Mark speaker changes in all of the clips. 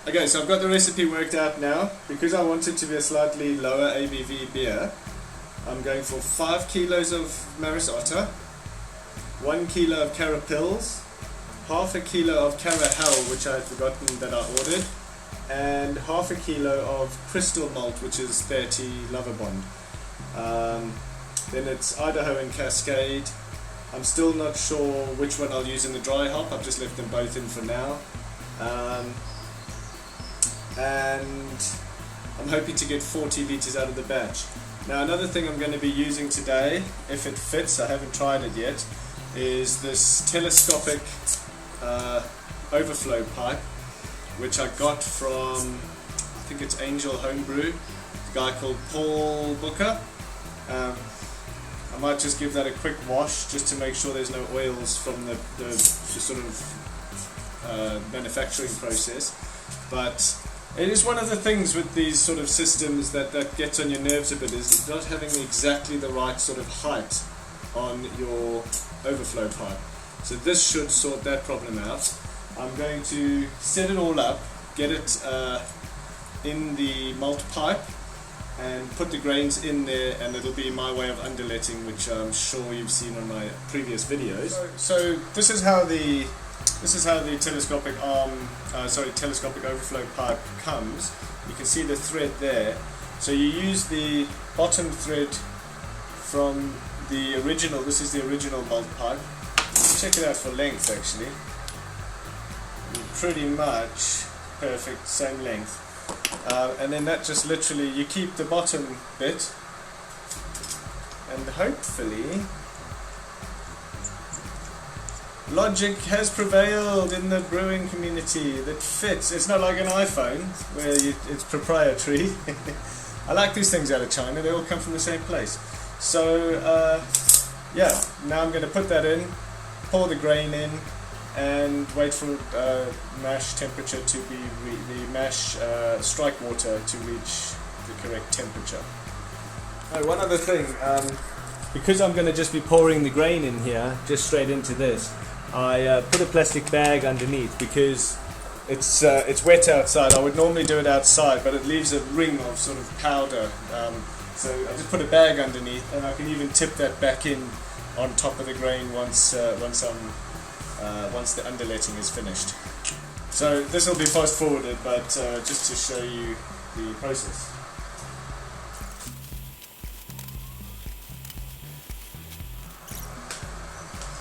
Speaker 1: Okay, so I've got the recipe worked out now. Because I want it to be a slightly lower ABV beer, I'm going for 5 kilos of Maris Otter, 1 kilo of Carapils, half a kilo of Carahel, which I had forgotten that I ordered, and half a kilo of crystal malt, which is 30 Loverbond. Then it's Idaho and Cascade. I'm still not sure which one I'll use in the dry hop. I've just left them both in for now. And I'm hoping to get 40 litres out of the batch. Now another thing I'm going to be using today, if it fits, I haven't tried it yet, is this telescopic overflow pipe, which I got from, I think it's Angel Homebrew, a guy called Paul Booker. I might just give that a quick wash just to make sure there's no oils from the sort of manufacturing process. But it is one of the things with these sort of systems that gets on your nerves a bit, is not having exactly the right sort of height on your overflow pipe. So this should sort that problem out. I'm going to set it all up, get it in the malt pipe, and put the grains in there, and it'll be my way of underletting, which I'm sure you've seen on my previous videos. So this is how the telescopic telescopic overflow pipe comes. You can see the thread there. So you use the bottom thread from the original. This is the original malt pipe. Check it out for length, actually. Pretty much perfect, same length. And then that just literally, you keep the bottom bit, and hopefully logic has prevailed in the brewing community that fits. It's not like an iPhone where it's proprietary. I like these things out of China, they all come from the same place. So yeah, now I'm going to put that in, pour the grain in, and wait for mash temperature to be the mash strike water to reach the correct temperature. Oh, one other thing, because I'm going to just be pouring the grain in here, just straight into this, I put a plastic bag underneath because it's wet outside. I would normally do it outside, but it leaves a ring of sort of powder. So I just put a bag underneath, and I can even tip that back in on top of the grain once the underletting is finished. So this will be fast forwarded, but just to show you the process.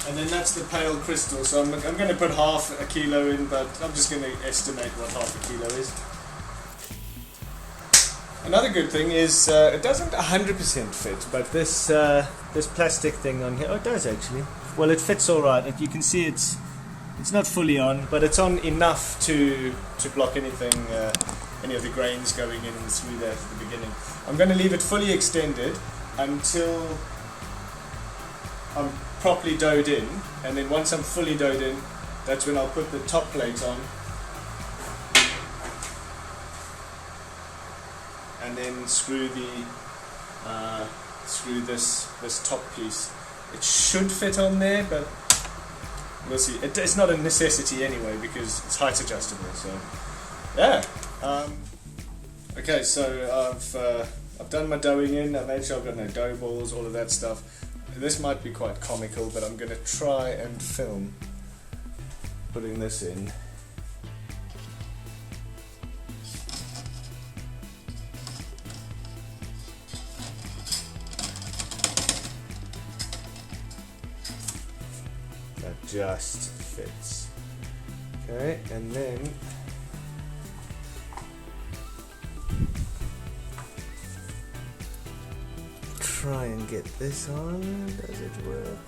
Speaker 1: And then that's the pale crystal, so I'm going to put half a kilo in, but I'm just going to estimate what half a kilo is. Another good thing is it doesn't 100% fit, but this plastic thing on here, oh, it does actually. Well, it fits all right. You can see it's not fully on, but it's on enough to block anything, any of the grains going in through there at the beginning. I'm going to leave it fully extended until I'm properly doughed in, and then once I'm fully doughed in, that's when I'll put the top plate on, and then screw this top piece. It should fit on there, but we'll see. It's not a necessity anyway because it's height adjustable. So yeah. Okay, so I've done my doughing in. I've made sure I've got no dough balls, all of that stuff. This might be quite comical, but I'm going to try and film putting this in. That just fits. Okay, and then try and get this on. Does it work?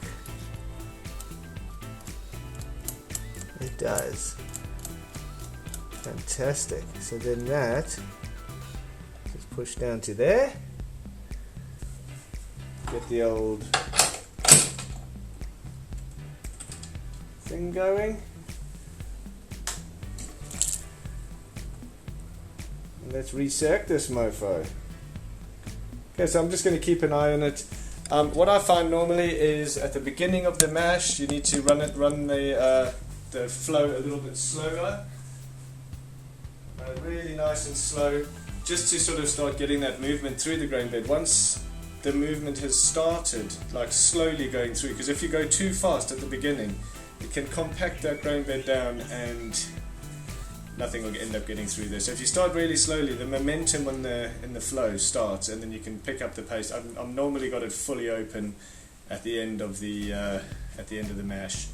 Speaker 1: It does. Fantastic. So then that just push down to there. Get the old thing going. And let's recirc this mofo. Okay, so I'm just going to keep an eye on it. What I find normally is at the beginning of the mash, you need to run the flow a little bit slower. really nice and slow, just to sort of start getting that movement through the grain bed. Once the movement has started, like slowly going through, because if you go too fast at the beginning, it can compact that grain bed down and nothing will end up getting through there. So if you start really slowly, the momentum in the flow starts, and then you can pick up the pace. I've normally got it fully open at the end of the mash.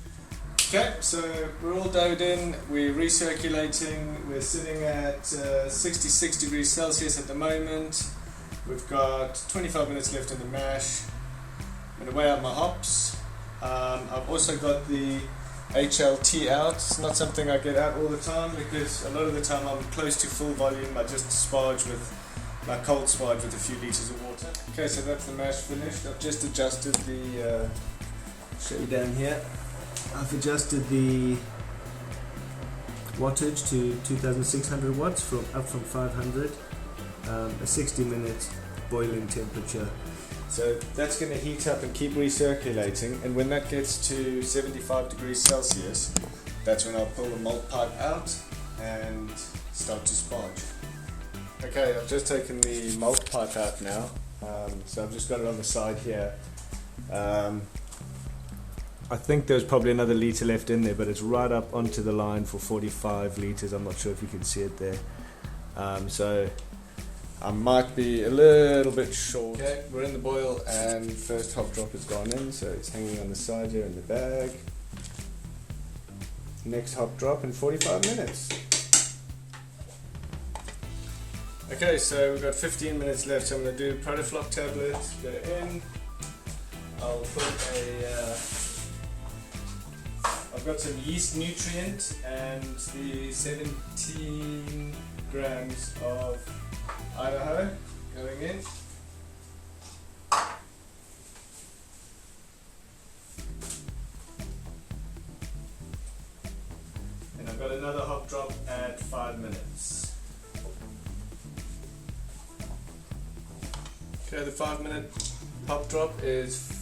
Speaker 1: Okay, so we're all doughed in, we're recirculating, we're sitting at 66 degrees Celsius at the moment. We've got 25 minutes left in the mash. I'm going to weigh out my hops. I've also got the HLT out. It's not something I get out all the time because a lot of the time I'm close to full volume. I just sparge with my cold sparge with a few litres of water. Okay, so that's the mash finished. I've just adjusted the, show you down here. I've adjusted the wattage to 2600 watts up from 500. A 60-minute boiling temperature. So that's going to heat up and keep recirculating, and when that gets to 75 degrees Celsius, that's when I'll pull the malt pipe out and start to sparge. Okay, I've just taken the malt pipe out now, so I've just got it on the side here. I think there's probably another litre left in there, but it's right up onto the line for 45 litres. I'm not sure if you can see it there. So I might be a little bit short. Okay, we're in the boil and first hop drop has gone in, so it's hanging on the side here in the bag. Next hop drop in 45 minutes. Okay, so we've got 15 minutes left, so I'm going to do protofloc tablets, go in. I'll put I've got some yeast nutrient and the 17 grams of Idaho going in. And I've got another hop drop at 5 minutes. Okay, the 5-minute hop drop is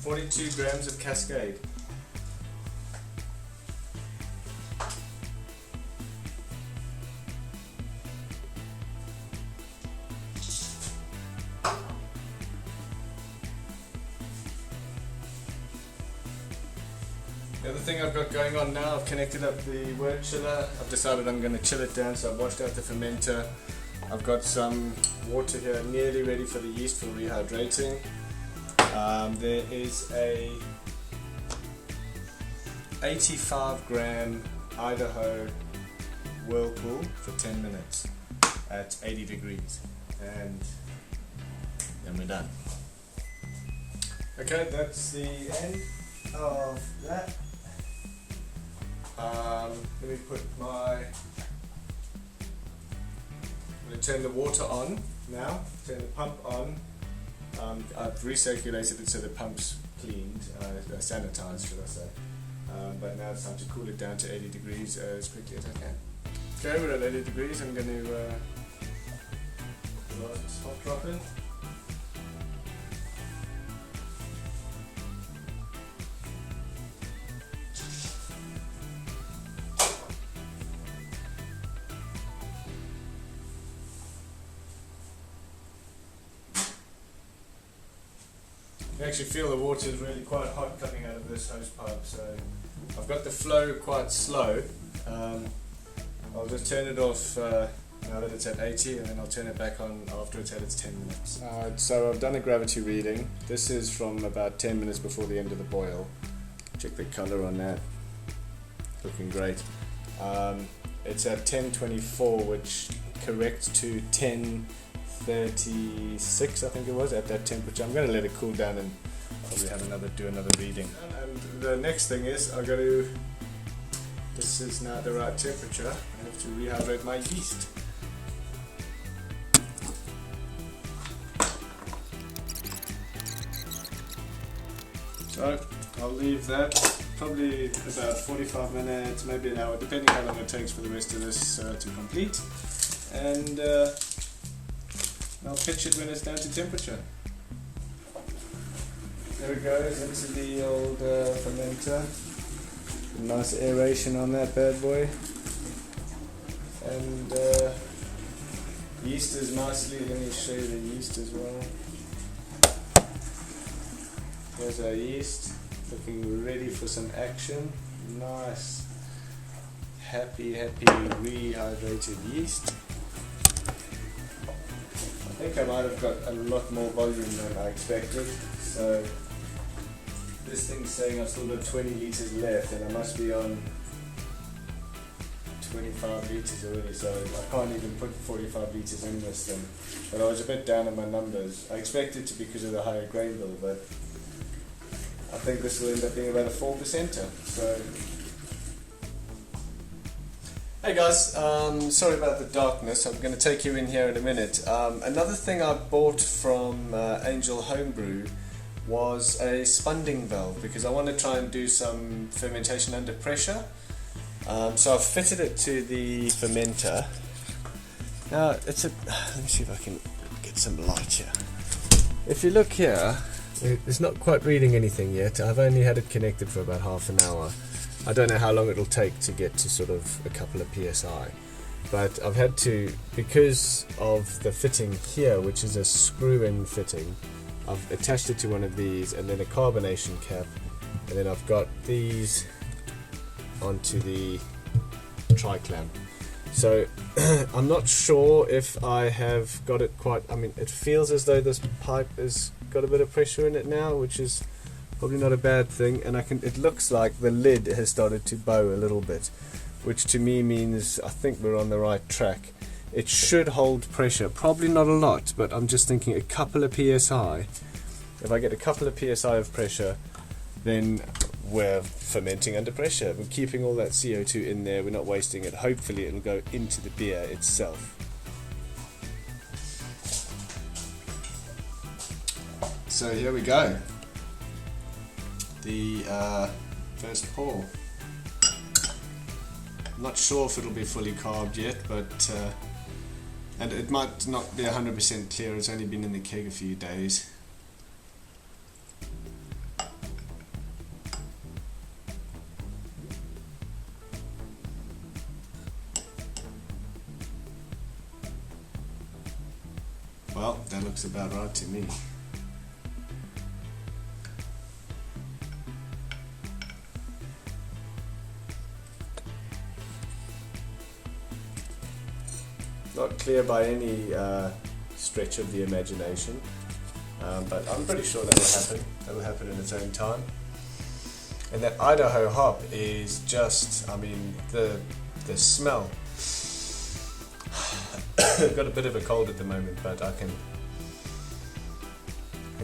Speaker 1: 42 grams of Cascade. The other thing I've got going on now, I've connected up the wort chiller. I've decided I'm going to chill it down, so I've washed out the fermenter. I've got some water here nearly ready for the yeast for rehydrating. There is a 85 gram Idaho whirlpool for 10 minutes at 80 degrees, and then we're done. Okay, that's the end of that. Let me put I'm going to turn the water on now, turn the pump on. I've recirculated it so the pump's cleaned, sanitized should I say, but now it's time to cool it down to 80 degrees as quickly as I can. Okay, we're at 80 degrees, I'm going to put the last hot drop in. You actually feel the water is really quite hot coming out of this hose pipe, so I've got the flow quite slow. I'll just turn it off now that it's at 80, and then I'll turn it back on after it's had its 10 minutes. So I've done a gravity reading. This is from about 10 minutes before the end of the boil. Check the colour on that, looking great. It's at 1024, which corrects to 1036, I think it was, at that temperature. I'm going to let it cool down and probably do another reading. And the next thing is this is now the right temperature. I have to rehydrate my yeast. So I'll leave that probably about 45 minutes, maybe an hour, depending how long it takes for the rest of this to complete. And I'll pitch it when it's down to temperature. There it goes into the old fermenter. Nice aeration on that bad boy. And yeast is nicely, let me show you the yeast as well. There's our yeast, looking ready for some action. Nice, happy rehydrated yeast. I think I might have got a lot more volume than I expected. So this thing's saying I've still got 20 litres left, and I must be on 25 litres already, so I can't even put 45 litres in this thing. But I was a bit down on my numbers. I expected to because of the higher grain bill, but I think this will end up being about a 4%er. So, hey guys, sorry about the darkness. I'm going to take you in here in a minute. Another thing I bought from Angel Homebrew was a spunding valve, because I want to try and do some fermentation under pressure. So I've fitted it to the fermenter. Now let me see if I can get some light here. If you look here, it's not quite reading anything yet. I've only had it connected for about half an hour. I don't know how long it'll take to get to sort of a couple of PSI, but I've had to, because of the fitting here, which is a screw-in fitting, I've attached it to one of these and then a carbonation cap, and then I've got these onto the tri-clamp. So I'm not sure if I have got it quite, I mean, it feels as though this pipe has got a bit of pressure in it now, which is probably not a bad thing, and it looks like the lid has started to bow a little bit, which to me means I think we're on the right track. It should hold pressure, probably not a lot, but I'm just thinking a couple of PSI. If I get a couple of PSI of pressure, then we're fermenting under pressure. We're keeping all that CO2 in there, we're not wasting it. Hopefully it'll go into the beer itself. So here we go. The first pour. I'm not sure if it'll be fully carved yet, but and it might not be 100% clear. It's only been in the keg a few days. Well, that looks about right to me. Not clear by any stretch of the imagination, but I'm pretty sure that will happen. That will happen in its own time. And that Idaho hop is just, I mean, the smell. I've got a bit of a cold at the moment, but I can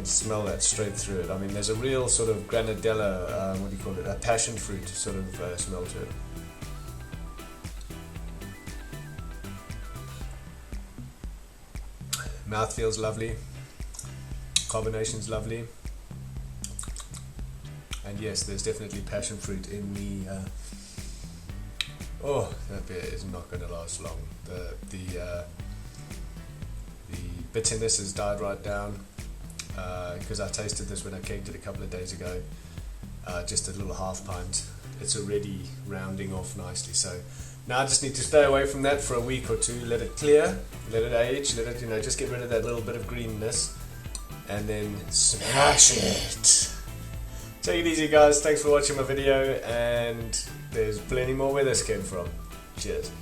Speaker 1: smell that straight through it. I mean, there's a real sort of granadella, what do you call it, a passion fruit sort of smell to it. Mouth feels lovely, carbonation's lovely, and yes, there's definitely passion fruit in the. Oh, that beer is not going to last long. The bitterness has died right down, because I tasted this when I kegged it a couple of days ago. Just a little half pint. It's already rounding off nicely. So now I just need to stay away from that for a week or two. Let it clear, let it age, let it just get rid of that little bit of greenness, and then smash it. Take it easy, guys. Thanks for watching my video, and there's plenty more where this came from. Cheers.